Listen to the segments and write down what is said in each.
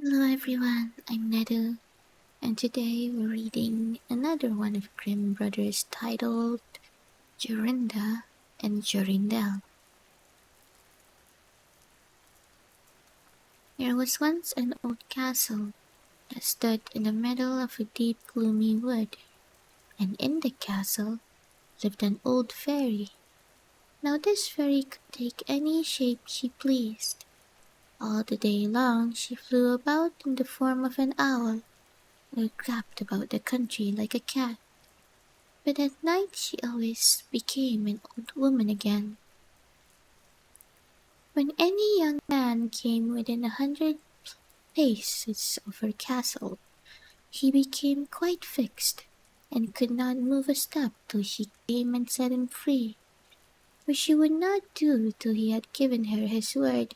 Hello everyone, I'm Nedu, and today we're reading another one of Grimm Brothers titled Jorinda and Jorindel. There was once an old castle that stood in the middle of a deep gloomy wood, and in the castle lived an old fairy. Now this fairy could take any shape she pleased. All the day long she flew about in the form of an owl, or crept about the country like a cat. But at night she always became an old woman again. When any young man came within 100 paces of her castle, he became quite fixed, and could not move a step till she came and set him free, which she would not do till he had given her his word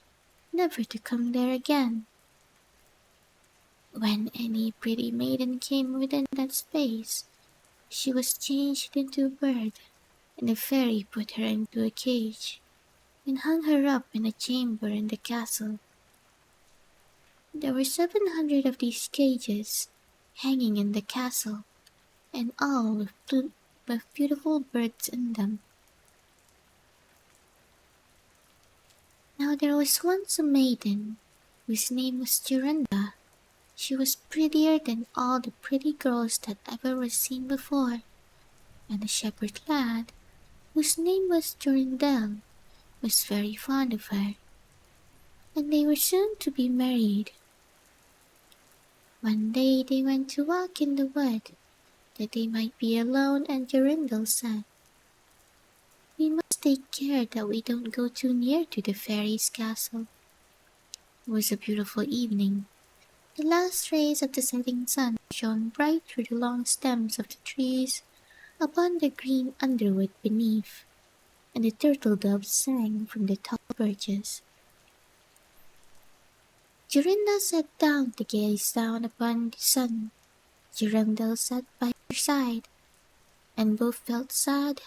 never to come there again. When any pretty maiden came within that space, she was changed into a bird, and the fairy put her into a cage, and hung her up in a chamber in the castle. There were 700 of these cages hanging in the castle, and all with beautiful birds in them. Now there was once a maiden, whose name was Jorinda. She was prettier than all the pretty girls that ever were seen before, and a shepherd lad, whose name was Jorindel, was very fond of her, and they were soon to be married. One day they went to walk in the wood, that they might be alone, and Jorindel said, "We must take care that we don't go too near to the fairy's castle." It was a beautiful evening. The last rays of the setting sun shone bright through the long stems of the trees upon the green underwood beneath, and the turtle doves sang from the tall birches. Jorinda sat down to gaze down upon the sun. Jorindel sat by her side, and both felt sad,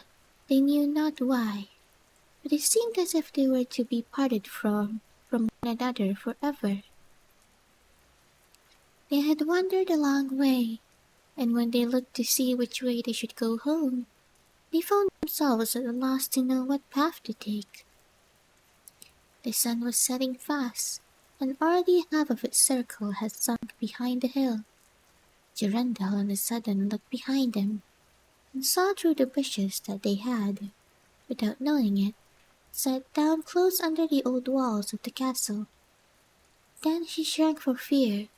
they knew not why, but it seemed as if they were to be parted from one another forever. They had wandered a long way, and when they looked to see which way they should go home, they found themselves at a loss to know what path to take. The sun was setting fast, and already half of its circle had sunk behind the hill. Jorindel on a sudden looked behind them, and saw through the bushes that they had, without knowing it, sat down close under the old walls of the castle. Then she shrank for fear,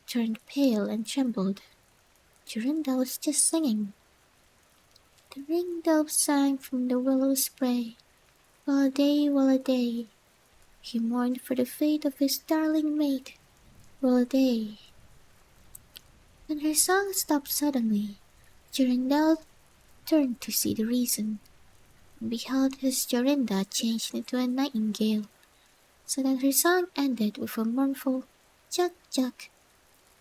turned pale, and trembled. Jorinda was just singing. The ring-dove sang from the willow spray, Well a day. He mourned for the fate of his darling mate, Well a day. When her song stopped suddenly, Jorindel turned to see the reason, and beheld his Jorinda changed into a nightingale, so that her song ended with a mournful "Juck, juck."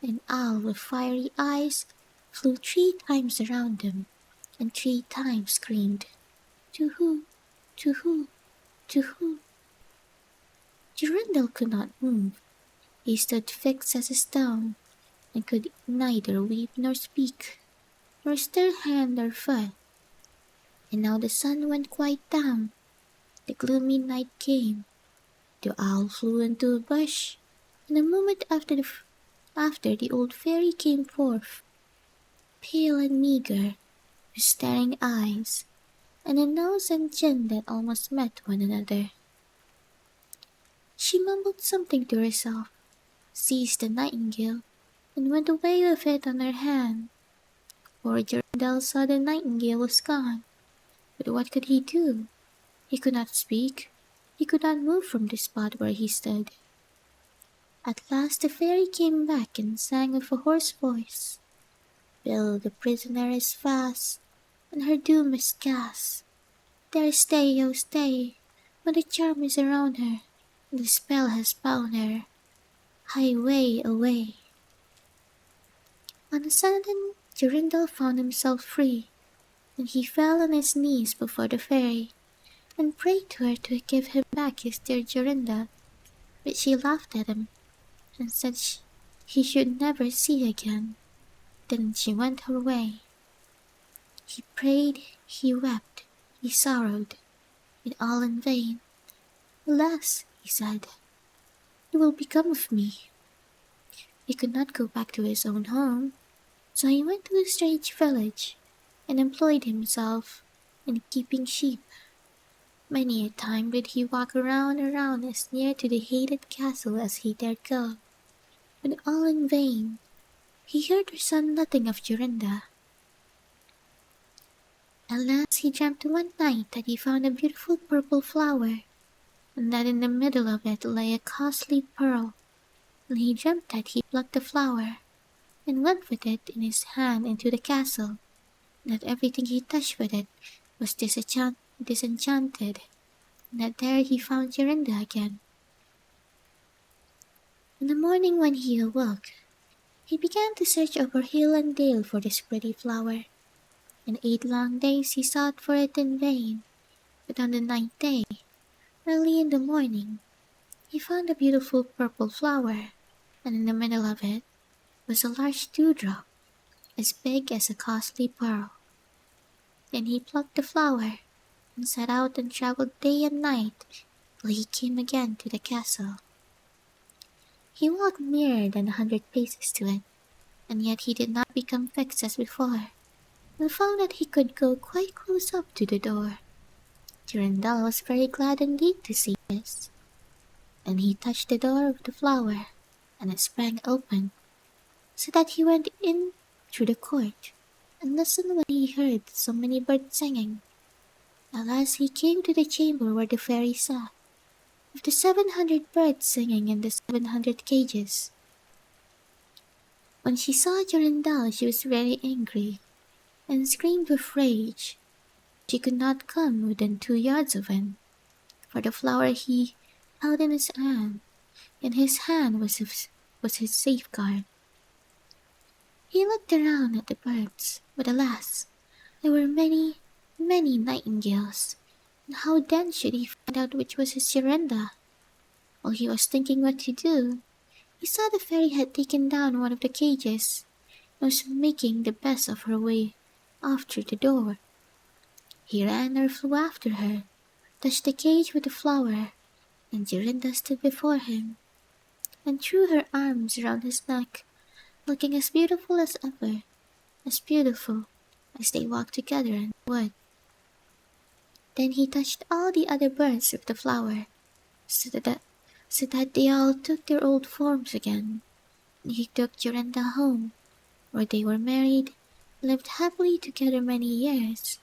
An owl with fiery eyes flew 3 times around them, and 3 times screamed, "To-hoo, to-hoo, to-hoo." Jorindel could not move. He stood fixed as a stone, and could neither weep nor speak, nor stir hand or foot. And now the sun went quite down. The gloomy night came. The owl flew into a bush, and a moment after the old fairy came forth, pale and meagre, with staring eyes, and a nose and chin that almost met one another. She mumbled something to herself, seized the nightingale, and went away with it on her hand. Poor Jorindel saw the nightingale was gone, but what could he do? He could not speak, he could not move from the spot where he stood. At last the fairy came back and sang with a hoarse voice, "Bill, the prisoner is fast, and her doom is cast. There stay, oh stay, when the charm is around her, and the spell has bound her. Highway away." On a sudden Jorindel found himself free, and he fell on his knees before the fairy, and prayed to her to give him back his dear Jorinda, but she laughed at him, and said he should never see again. Then she went her way. He prayed, he wept, he sorrowed, but all in vain. Alas, he said, what will become of me? He could not go back to his own home, so he went to a strange village and employed himself in keeping sheep. Many a time did he walk around as near to the hated castle as he dared go, but all in vain. He heard or saw nothing of Jorinda. At last he dreamt one night that he found a beautiful purple flower, and that in the middle of it lay a costly pearl, and he dreamt that he plucked the flower, and went with it in his hand into the castle, and that everything he touched with it was disenchanted, and that there he found Jorinda again. In the morning when he awoke, he began to search over hill and dale for this pretty flower, and 8 long days he sought for it in vain, but on the 9th day, early in the morning, he found a beautiful purple flower, and in the middle of it was a large dewdrop, as big as a costly pearl. Then he plucked the flower, and set out and travelled day and night till he came again to the castle. He walked nearer than 100 paces to it, and yet he did not become fixed as before, and found that he could go quite close up to the door. Jorindel was very glad indeed to see this. Then he touched the door of the flower, and it sprang open, so that he went in through the court, and listened when he heard so many birds singing. At last he came to the chamber where the fairy sat, with the 700 birds singing in the 700 cages. When she saw Jorindel, she was very angry, and screamed with rage. She could not come within 2 yards of him, for the flower he held in his hand, and his hand was his safeguard. He looked around at the birds, but alas, there were many, many nightingales, and how then should he find out which was his Jorinda? While he was thinking what to do, he saw the fairy had taken down one of the cages, and was making the best of her way off through the door. He ran or flew after her, touched the cage with the flower, and Jorinda stood before him, and threw her arms around his neck, looking as beautiful as ever, as beautiful as they walked together in the wood. Then he touched all the other birds with the flower, so that they all took their old forms again, and he took Jorinda home, where they were married, lived happily together many years,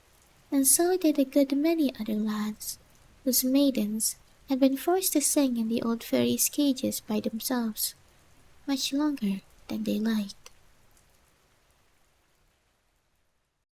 and so did a good many other lads, whose maidens had been forced to sing in the old fairies' cages by themselves, much longer than they liked.